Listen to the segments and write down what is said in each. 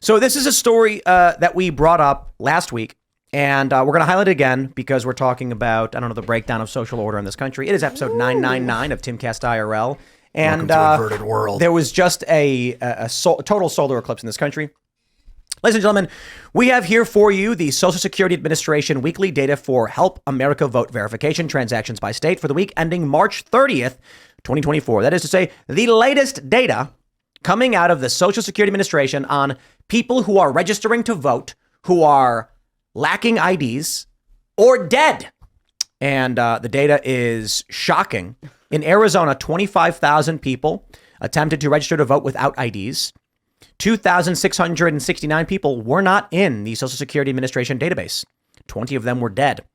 So this is a story that we brought up last week, and we're going to highlight it again because we're talking about, I don't know, the breakdown of social order in this country. It is episode 999 of Timcast IRL. And Welcome to Inverted World. There was just a total solar eclipse in this country. Ladies and gentlemen, we have here for you the Social Security Administration weekly data for Help America Vote verification transactions by state for the week ending March 30th, 2024. That is to say, the latest data coming out of the Social Security Administration on people who are registering to vote, who are lacking IDs or dead. And the data is shocking. In Arizona, 25,000 people attempted to register to vote without IDs. 2,669 people were not in the Social Security Administration database. 20 of them were dead.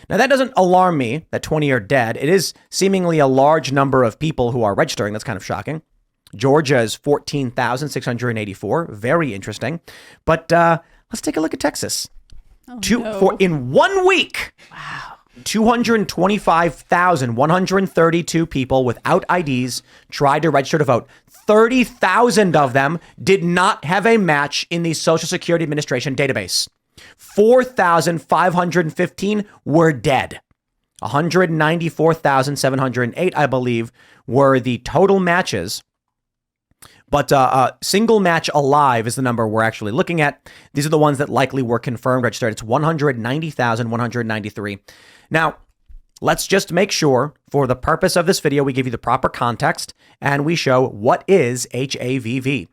Now, that doesn't alarm me that 20 are dead. It is seemingly a large number of people who are registering. That's kind of shocking. Georgia is 14,684. Very interesting. But let's take a look at Texas. In 1 week, wow, 225,132 people without IDs tried to register to vote. 30,000 of them did not have a match in the Social Security Administration database. 4,515 were dead. 194,708, I believe, were the total matches. But single match alive is the number we're actually looking at. These are the ones that likely were confirmed registered. It's 190,193. Now, let's just make sure for the purpose of this video, we give you the proper context and we show what is HAVV.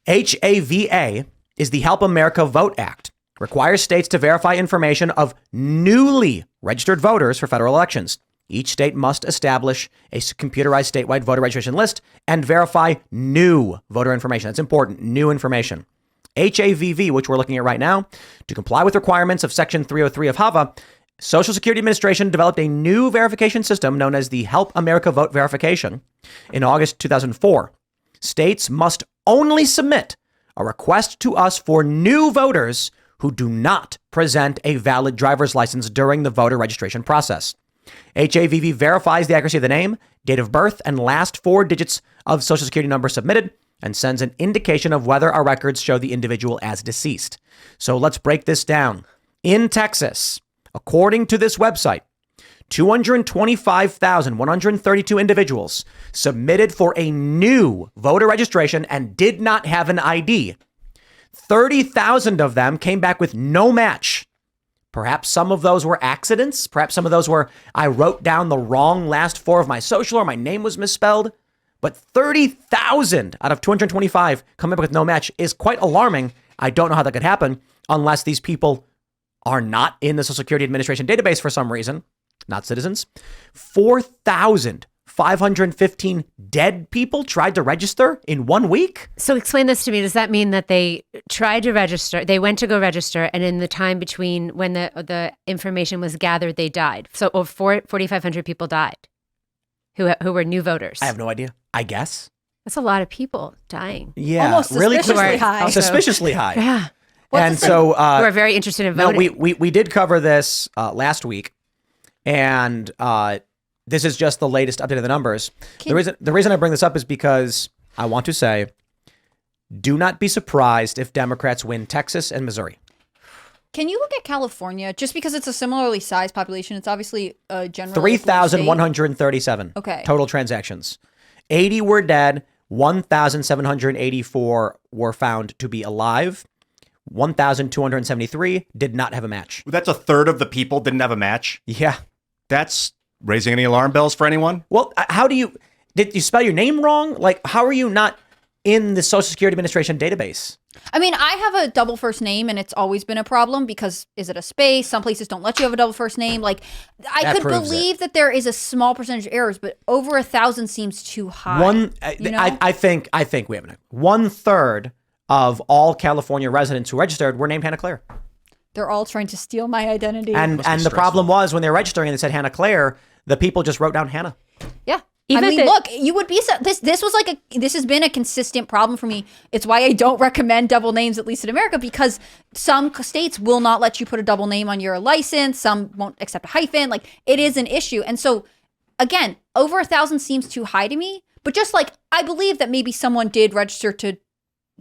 HAVA is the Help America Vote Act. Requires states to verify information of newly registered voters for federal elections. Each state must establish a computerized statewide voter registration list and verify new voter information. That's important, new information. HAVV, which we're looking at right now, to comply with requirements of Section 303 of HAVA, Social Security Administration developed a new verification system known as the Help America Vote Verification in August 2004. States must only submit a request to us for new voters who do not present a valid driver's license during the voter registration process. HAVV verifies the accuracy of the name, date of birth, and last 4 digits of Social Security number submitted and sends an indication of whether our records show the individual as deceased. So let's break this down. In Texas, according to this website, 225,132 individuals submitted for a new voter registration and did not have an ID. 30,000 of them came back with no match. Perhaps some of those were accidents. Perhaps some of those were, I wrote down the wrong last 4 of my social or my name was misspelled. But 30,000 out of 225 coming up with no match is quite alarming. I don't know how that could happen unless these people are not in the Social Security Administration database for some reason, not citizens. 4,515 dead people tried to register in 1 week. So explain this to me. Does that mean that they tried to register, they went to go register, and in the time between when the information was gathered, they died? So over 4,500 people died who were new voters. I have no idea. I guess. That's a lot of people dying. Yeah. Almost really suspiciously high. Suspiciously high. Yeah. And so who are very interested in voting. No, we did cover this last week, and this is just the latest update of the numbers. The reason I bring this up is because I want to say, do not be surprised if Democrats win Texas and Missouri. Can you look at California? Just because it's a similarly sized population, it's obviously a general 3,137 total transactions. 80 were dead. 1,784 were found to be alive. 1,273 did not have a match. That's a third of the people didn't have a match. Yeah. That's raising any alarm bells for anyone? Well, did you spell your name wrong? Like, how are you not in the Social Security Administration database? I mean, I have a double first name and it's always been a problem because is it a space? Some places don't let you have a double first name. Like, I could believe that there is a small percentage of errors, but over 1,000 seems too high. I think we have 1/3 of all California residents who registered were named Hannah Claire. They're all trying to steal my identity. And the problem was when they were registering and they said Hannah Claire, the people just wrote down Hannah. Yeah. Look, you would be this was like this has been a consistent problem for me. It's why I don't recommend double names, at least in America, because some states will not let you put a double name on your license. Some won't accept a hyphen. Like, it is an issue. And so, again, over 1,000 seems too high to me. But just like, I believe that maybe someone did register to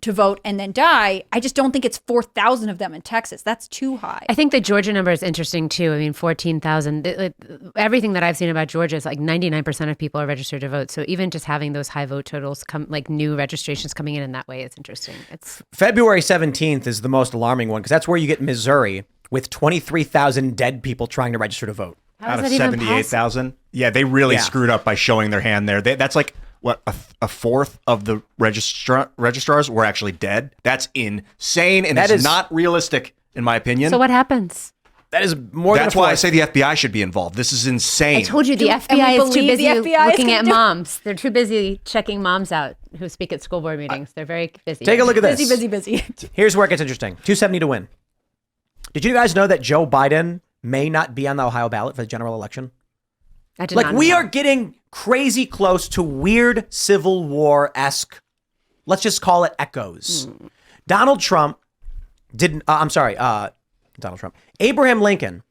to vote and then die. I just don't think it's 4,000 of them in Texas. That's too high. I think the Georgia number is interesting too. I mean, 14,000. Everything that I've seen about Georgia is like 99% of people are registered to vote. So even just having those high vote totals come, like new registrations coming in that way is interesting. It's February 17th is the most alarming one because that's where you get Missouri with 23,000 dead people trying to register to vote. How Out is of that even 78,000. Yeah, they really Yeah. screwed up by showing their hand there. That's like, what, a fourth of the registrars were actually dead? That's insane, and That it's is- not realistic, in my opinion. So what happens? That is more That's than a why I fourth. say the FBI should be involved. This is insane. I told you the And FBI we is too believe the busy FBI is looking gonna at do it. moms. They're too busy checking moms out who speak at school board meetings. They're very busy. Take a look at this. Busy. Here's where it gets interesting. 270 to win. Did you guys know that Joe Biden may not be on the Ohio ballot for the general election? I did Like, not we know. are getting crazy close to weird Civil War-esque, let's just call it echoes. Donald Trump didn't, Donald Trump. Abraham Lincoln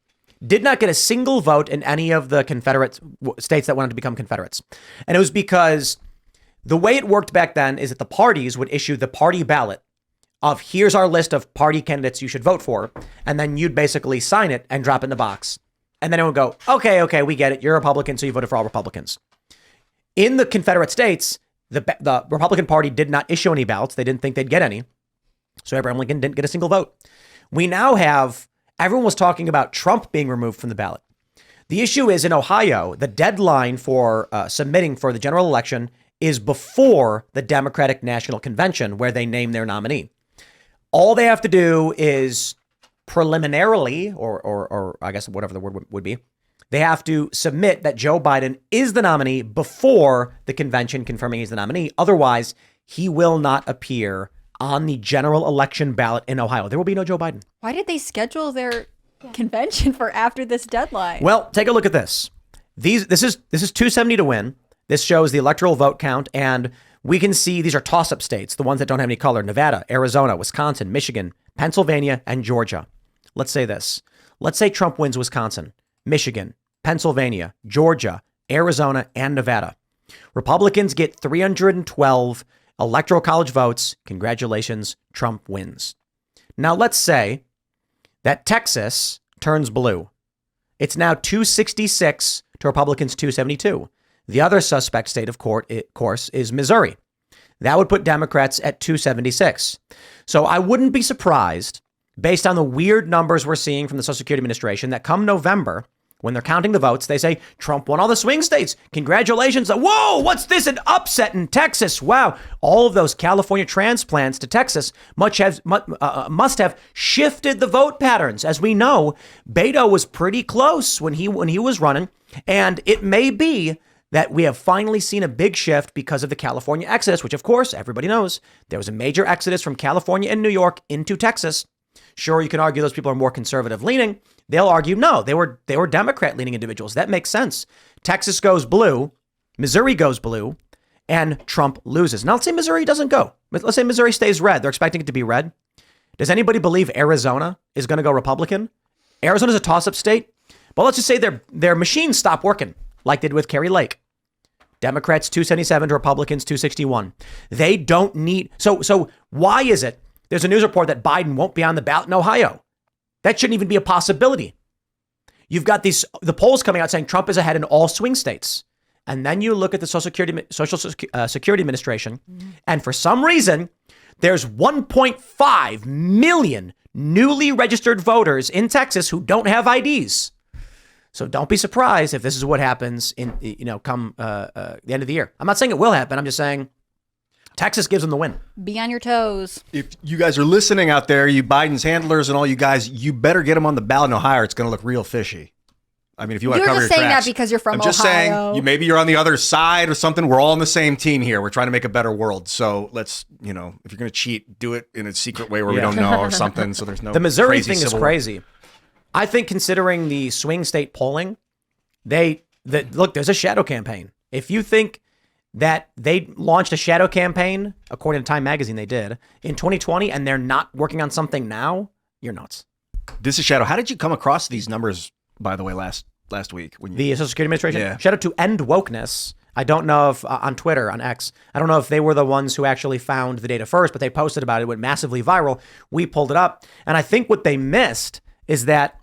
did not get a single vote in any of the Confederate states that wanted to become Confederates. And it was because the way it worked back then is that the parties would issue the party ballot of here's our list of party candidates you should vote for. And then you'd basically sign it and drop it in the box. And then it would go, okay, we get it. You're a Republican, so you voted for all Republicans. In the Confederate states, the Republican Party did not issue any ballots. They didn't think they'd get any. So Abraham Lincoln didn't get a single vote. We now have, everyone was talking about Trump being removed from the ballot. The issue is in Ohio, the deadline for submitting for the general election is before the Democratic National Convention, where they name their nominee. All they have to do is preliminarily, or I guess whatever the word would be, they have to submit that Joe Biden is the nominee before the convention confirming he's the nominee. Otherwise, he will not appear on the general election ballot in Ohio. There will be no Joe Biden. Why did they schedule their convention for after this deadline? Well, take a look at this. This is 270 to win. This shows the electoral vote count, and we can see these are toss-up states, the ones that don't have any color: Nevada, Arizona, Wisconsin, Michigan, Pennsylvania, and Georgia. Let's say this. Let's say Trump wins Wisconsin, Michigan, Pennsylvania, Georgia, Arizona, and Nevada. Republicans get 312 electoral college votes. Congratulations, Trump wins. Now let's say that Texas turns blue. It's now 266 to Republicans 272. The other suspect state, of course, is Missouri. That would put Democrats at 276. So I wouldn't be surprised, based on the weird numbers we're seeing from the Social Security Administration, that come November, when they're counting the votes, they say, Trump won all the swing states. Congratulations. Whoa, what's this? An upset in Texas. Wow. All of those California transplants to Texas must have shifted the vote patterns. As we know, Beto was pretty close when he was running. And it may be that we have finally seen a big shift because of the California exodus, which, of course, everybody knows there was a major exodus from California and New York into Texas. Sure, you can argue those people are more conservative leaning. They'll argue, no, they were Democrat leaning individuals. That makes sense. Texas goes blue, Missouri goes blue, and Trump loses. Now, let's say Missouri doesn't go. Let's say Missouri stays red. They're expecting it to be red. Does anybody believe Arizona is going to go Republican? Arizona's a toss-up state, but let's just say their machines stop working, like they did with Kerry Lake. Democrats 277 to Republicans 261. They don't need. So why is it there's a news report that Biden won't be on the ballot in Ohio? That shouldn't even be a possibility. You've got the polls coming out saying Trump is ahead in all swing states. And then you look at the Social Security Administration, and for some reason, there's 1.5 million newly registered voters in Texas who don't have IDs. So don't be surprised if this is what happens come the end of the year. I'm not saying it will happen. I'm just saying Texas gives them the win. Be on your toes. If you guys are listening out there, you Biden's handlers and all you guys, you better get them on the ballot in Ohio. It's going to look real fishy. I mean, if you want to cover your tracks. You're just saying that because you're from Ohio. I'm just saying, maybe you're on the other side or something. We're all on the same team here. We're trying to make a better world. So let's, if you're going to cheat, do it in a secret way where we don't know or something. So there's no The Missouri crazy thing is civil crazy. I think considering the swing state polling, look, there's a shadow campaign. If you think that they launched a shadow campaign, according to Time Magazine, they did in 2020, and they're not working on something now, you're nuts. This is Shadow. How did you come across these numbers, by the way, last week? The Social Security Administration? Yeah. Shout out to End Wokeness. I don't know if on Twitter, on X, I don't know if they were the ones who actually found the data first, but they posted about it. It went massively viral. We pulled it up. And I think what they missed is that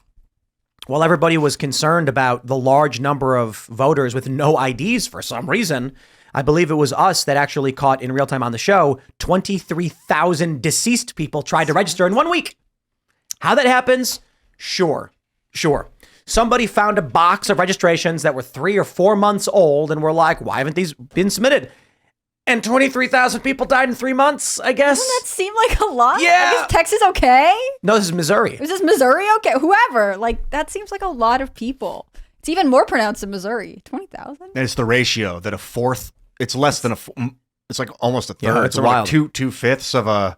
while everybody was concerned about the large number of voters with no IDs for some reason, I believe it was us that actually caught in real time on the show 23,000 deceased people tried to register in 1 week. How that happens? Sure. Somebody found a box of registrations that were 3 or 4 months old and were like, why haven't these been submitted? And 23,000 people died in 3 months, I guess. Doesn't that seem like a lot? Yeah. Is Texas okay? No, this is Missouri. Is this Missouri okay? Whoever. Like, that seems like a lot of people. It's even more pronounced in Missouri. 20,000? And it's the ratio that a fourth, it's less than it's like almost a third. Yeah, it's so wild. Like 2/5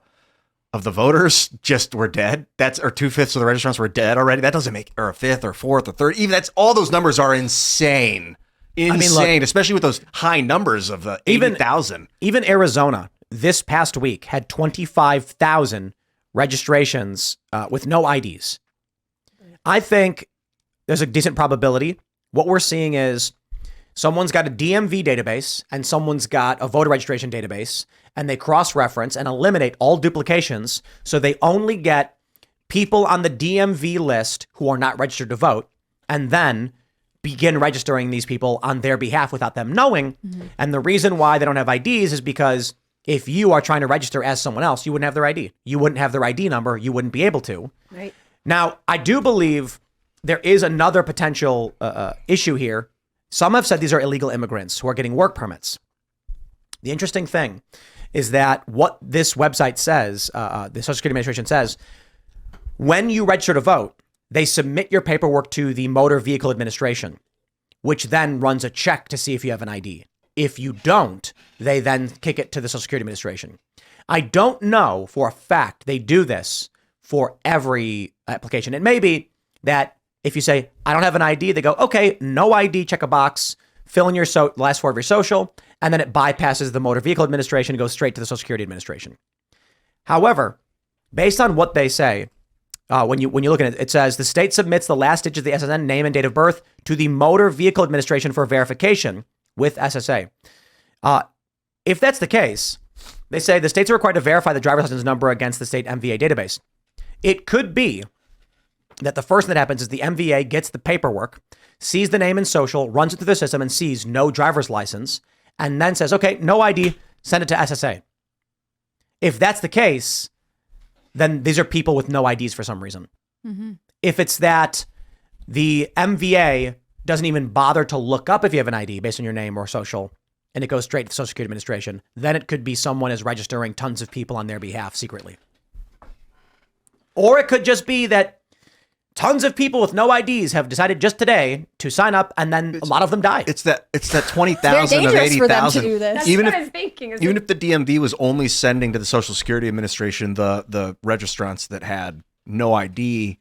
of the voters just were dead. Or 2/5 of the registrants were dead already. That doesn't make, or a fifth or fourth or third. Even all those numbers are insane. Insane, especially with those high numbers of 80,000. Even Arizona this past week had 25,000 registrations with no IDs. I think there's a decent probability. What we're seeing is someone's got a DMV database and someone's got a voter registration database, and they cross-reference and eliminate all duplications. So they only get people on the DMV list who are not registered to vote, and then begin registering these people on their behalf without them knowing. Mm-hmm. And the reason why they don't have IDs is because if you are trying to register as someone else, you wouldn't have their ID. You wouldn't have their ID number. You wouldn't be able to. Right. Now, I do believe there is another potential issue here. Some have said these are illegal immigrants who are getting work permits. The interesting thing is that what this website says, the Social Security Administration says, when you register to vote, they submit your paperwork to the Motor Vehicle Administration, which then runs a check to see if you have an ID. If you don't, they then kick it to the Social Security Administration. I don't know for a fact they do this for every application. It may be that if you say, I don't have an ID, they go, okay, no ID, check a box, fill in your last four of your social, and then it bypasses the Motor Vehicle Administration and goes straight to the Social Security Administration. However, based on what they say, when you look at it, it says the state submits the last digit of the SSN name and date of birth to the Motor Vehicle Administration for verification with SSA. If that's the case, they say the states are required to verify the driver's license number against the state MVA database. It could be that the first thing that happens is the MVA gets the paperwork, sees the name and social, runs it through the system and sees no driver's license, and then says, okay, no ID, send it to SSA. If that's the case, then these are people with no IDs for some reason. Mm-hmm. If it's that the MVA doesn't even bother to look up if you have an ID based on your name or social, and it goes straight to the Social Security Administration, then it could be someone is registering tons of people on their behalf secretly. Or it could just be that tons of people with no IDs have decided just today to sign up, and then a lot of them died. It's that 20,000 of 80,000. For them to do this. Even if the DMV was only sending to the Social Security Administration the registrants that had no ID,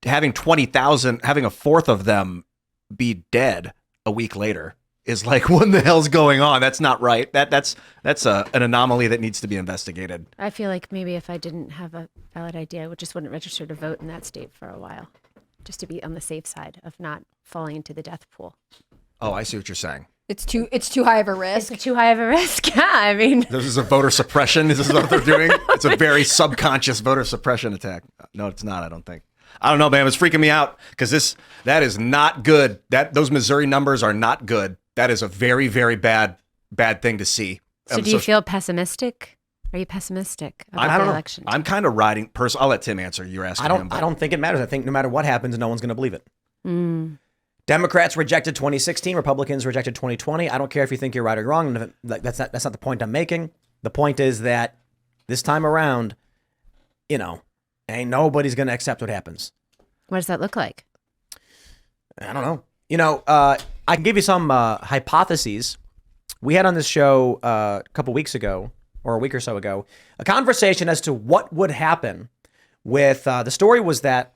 having 20,000, having a fourth of them be dead a week later is like, what the hell's going on? That's not right. That's an anomaly that needs to be investigated. I feel like maybe if I didn't have a valid ID, I wouldn't register to vote in that state for a while, just to be on the safe side of not falling into the death pool. Oh, I see what you're saying. It's too high of a risk. It's too high of a risk. Yeah, I mean, this is a voter suppression. This is what they're doing. It's a very subconscious voter suppression attack. No, it's not. I don't think. I don't know, man. It's freaking me out because that is not good. Those Missouri numbers are not good. That is a very, very bad thing to see. So do you feel pessimistic? Are you pessimistic about the election? I'm kind of riding. I'll let Tim answer. You're asking him. I don't think it matters. I think no matter what happens, no one's going to believe it. Mm. Democrats rejected 2016. Republicans rejected 2020. I don't care if you think you're right or wrong. That's not the point I'm making. The point is that this time around, ain't nobody's going to accept what happens. What does that look like? I don't know. I can give you some hypotheses. We had on this show a couple weeks ago, or a week or so ago, a conversation as to what would happen with the story was that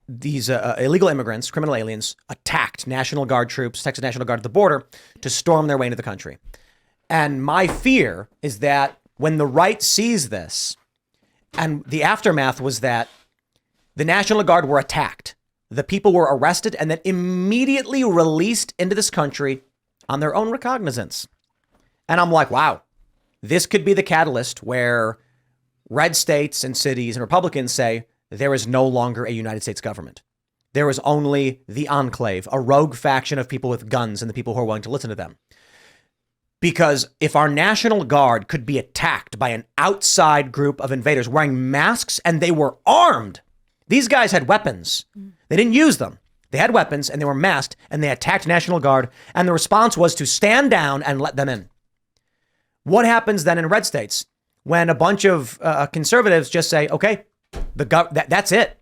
these illegal immigrants, criminal aliens, attacked National Guard troops, Texas National Guard at the border to storm their way into the country. And my fear is that when the right sees this, and the aftermath was that the National Guard were attacked. The people were arrested and then immediately released into this country on their own recognizance. And I'm like, wow, this could be the catalyst where red states and cities and Republicans say there is no longer a United States government. There is only the enclave, a rogue faction of people with guns and the people who are willing to listen to them. Because if our National Guard could be attacked by an outside group of invaders wearing masks and they were armed, these guys had weapons. They didn't use them. They had weapons and they were masked and they attacked National Guard. And the response was to stand down and let them in. What happens then in red states when a bunch of conservatives just say, okay, that's it.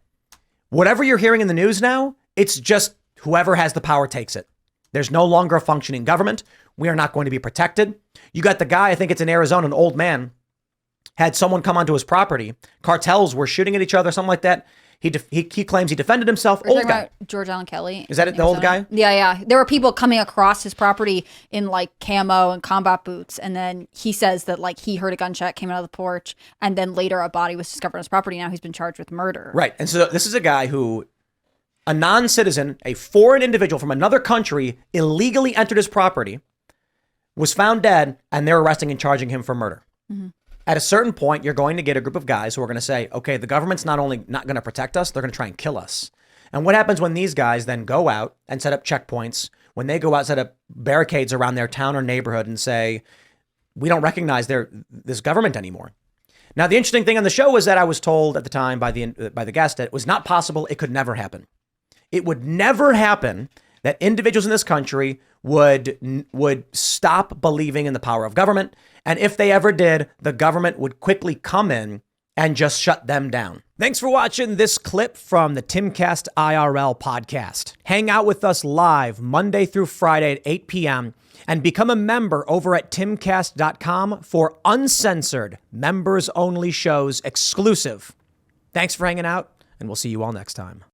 Whatever you're hearing in the news now, it's just whoever has the power takes it. There's no longer a functioning government. We are not going to be protected. You got the guy, I think it's in Arizona, an old man, had someone come onto his property. Cartels were shooting at each other, something like that. He claims he defended himself. We're old guy. George Allen Kelly. Is that it, the old guy? Yeah. There were people coming across his property in like camo and combat boots. And then he says that like he heard a gunshot, came out of the porch. And then later a body was discovered on his property. Now he's been charged with murder. Right. And so this is a guy who, a non-citizen, a foreign individual from another country, illegally entered his property, was found dead, and they're arresting and charging him for murder. Mm-hmm. At a certain point, you're going to get a group of guys who are going to say, okay, the government's not only not going to protect us, they're going to try and kill us. And what happens when these guys then go out and set up checkpoints, when they go out, set up barricades around their town or neighborhood and say, we don't recognize this government anymore. Now, the interesting thing on the show was that I was told at the time by the guest that it was not possible. It could never happen. It would never happen that individuals in this country would stop believing in the power of government. And if they ever did, the government would quickly come in and just shut them down. Thanks for watching this clip from the Timcast IRL podcast. Hang out with us live Monday through Friday at 8 p.m. and become a member over at timcast.com for uncensored, members-only shows exclusive. Thanks for hanging out, and we'll see you all next time.